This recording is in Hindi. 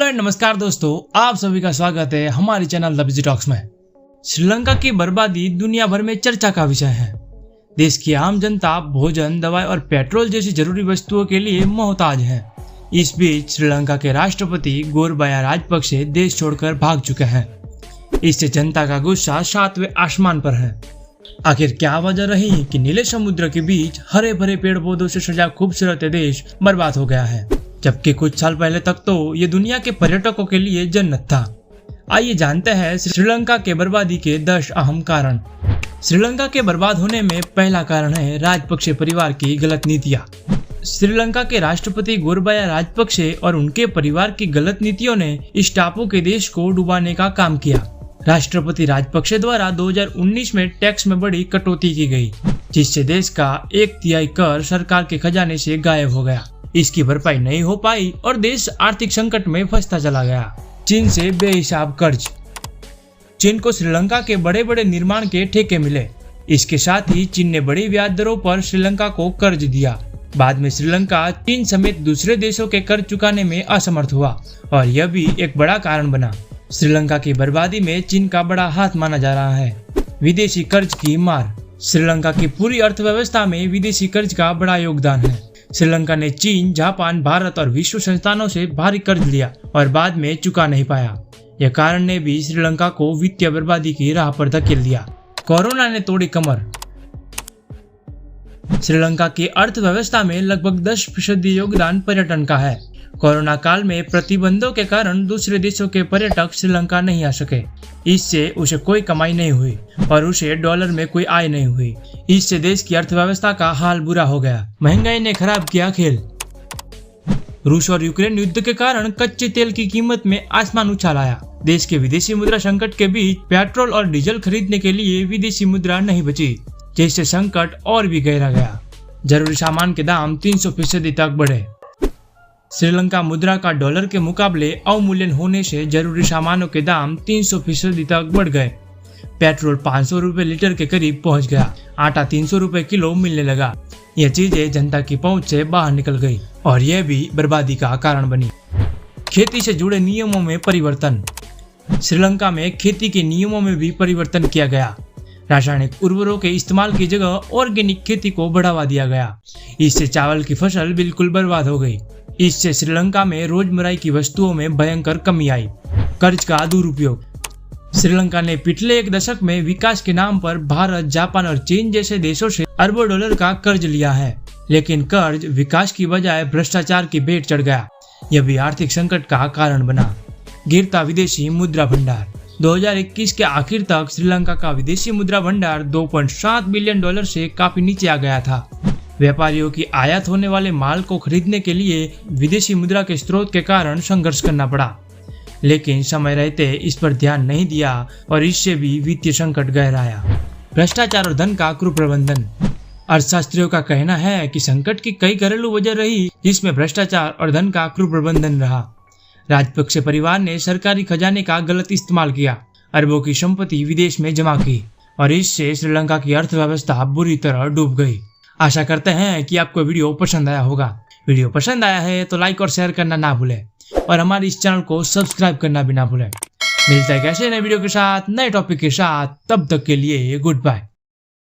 एंड नमस्कार दोस्तों, आप सभी का स्वागत है हमारे चैनल द बिजी टॉक्स में। श्रीलंका की बर्बादी दुनिया भर में चर्चा का विषय है। देश की आम जनता भोजन, दवाई और पेट्रोल जैसी जरूरी वस्तुओं के लिए मोहताज है। इस बीच श्रीलंका के राष्ट्रपति गोरबाया राजपक्षे देश छोड़कर भाग चुके हैं। इससे जनता का गुस्सा 7वें आसमान पर है। आखिर क्या वजह रही कि नीले समुद्र के बीच हरे भरे पेड़ पौधों से सजा खूबसूरत देश बर्बाद हो गया है, जबकि कुछ साल पहले तक तो ये दुनिया के पर्यटकों के लिए जन्नत था। आइए जानते हैं श्रीलंका के बर्बादी के 10 अहम कारण। श्रीलंका के बर्बाद होने में पहला कारण है राजपक्षे परिवार की गलत नीतियां। श्रीलंका के राष्ट्रपति गोरबाया राजपक्षे और उनके परिवार की गलत नीतियों ने इस टापू के देश को डुबाने का काम किया। राष्ट्रपति राजपक्षे द्वारा 2019 में टैक्स में बड़ी कटौती की गई, जिससे देश का 1/3 कर सरकार के खजाने से गायब हो गया। इसकी भरपाई नहीं हो पाई और देश आर्थिक संकट में फंसता चला गया। चीन से बेहिसाब कर्ज। चीन को श्रीलंका के बड़े बड़े निर्माण के ठेके मिले। इसके साथ ही चीन ने बड़ी ब्याज दरों पर श्रीलंका को कर्ज दिया। बाद में श्रीलंका चीन समेत दूसरे देशों के कर्ज चुकाने में असमर्थ हुआ और यह भी एक बड़ा कारण बना। श्रीलंका की बर्बादी में चीन का बड़ा हाथ माना जा रहा है। विदेशी कर्ज की मार। श्रीलंका की पूरी अर्थव्यवस्था में विदेशी कर्ज का बड़ा योगदान है। श्रीलंका ने चीन, जापान, भारत और विश्व संस्थानों से भारी कर्ज लिया और बाद में चुका नहीं पाया। यह कारण ने भी श्रीलंका को वित्तीय बर्बादी की राह पर धकेल दिया। कोरोना ने तोड़ी कमर। श्रीलंका की अर्थव्यवस्था में लगभग 10% योगदान पर्यटन का है। कोरोना काल में प्रतिबंधों के कारण दूसरे देशों के पर्यटक श्रीलंका नहीं आ सके। इससे उसे कोई कमाई नहीं हुई और उसे डॉलर में कोई आय नहीं हुई। इससे देश की अर्थव्यवस्था का हाल बुरा हो गया। महंगाई ने खराब किया खेल। रूस और यूक्रेन युद्ध के कारण कच्चे तेल की कीमत में आसमान उछाल आया। देश के विदेशी मुद्रा संकट के बीच पेट्रोल और डीजल खरीदने के लिए विदेशी मुद्रा नहीं बची, जिससे संकट और भी गहरा गया। जरूरी सामान के दाम 300% तक बढ़े। श्रीलंका मुद्रा का डॉलर के मुकाबले अवमूल्यन होने से जरूरी सामानों के दाम 300% तक बढ़ गए। पेट्रोल 500 रुपए लीटर के करीब पहुंच गया। आटा 300 रुपए किलो मिलने लगा। यह चीजें जनता की पहुंच से बाहर निकल गई और यह भी बर्बादी का कारण बनी। खेती से जुड़े नियमों में परिवर्तन। श्रीलंका में खेती के नियमों में भी परिवर्तन किया गया। रासायनिक उर्वरकों के इस्तेमाल की जगह ऑर्गेनिक खेती को बढ़ावा दिया गया। इससे चावल की फसल बिल्कुल बर्बाद हो गई। इससे श्रीलंका में रोजमर्रा की वस्तुओं में भयंकर कमी आई। कर्ज का दुरुपयोग। श्रीलंका ने पिछले एक दशक में विकास के नाम पर भारत, जापान और चीन जैसे देशों से अरबों डॉलर का कर्ज लिया है, लेकिन कर्ज विकास की बजाय भ्रष्टाचार की भेंट चढ़ गया। यह भी आर्थिक संकट का कारण बना। गिरता विदेशी मुद्रा भंडार। 2021 के आखिर तक श्रीलंका का विदेशी मुद्रा भंडार 2.7 बिलियन डॉलर से काफी नीचे आ गया था। व्यापारियों की आयात होने वाले माल को खरीदने के लिए विदेशी मुद्रा के स्रोत के कारण संघर्ष करना पड़ा, लेकिन समय रहते इस पर ध्यान नहीं दिया और इससे भी वित्तीय संकट गहराया। भ्रष्टाचार और धन का कुप्रबंधन। अर्थशास्त्रियों का कहना है कि संकट की कई घरेलू वजह रही, जिसमें भ्रष्टाचार और धन का कुप्रबंधन रहा। राजपक्षे परिवार ने सरकारी खजाने का गलत इस्तेमाल किया, अरबों की संपत्ति विदेश में जमा की और इससे श्रीलंका की अर्थव्यवस्था बुरी तरह डूब गई। आशा करते हैं कि आपको वीडियो पसंद आया होगा। वीडियो पसंद आया है तो लाइक और शेयर करना ना भूलें और हमारे इस चैनल को सब्सक्राइब करना भी ना भूलें। मिलता है कैसे नए वीडियो के साथ, नए टॉपिक के साथ। तब तक के लिए गुड बाय।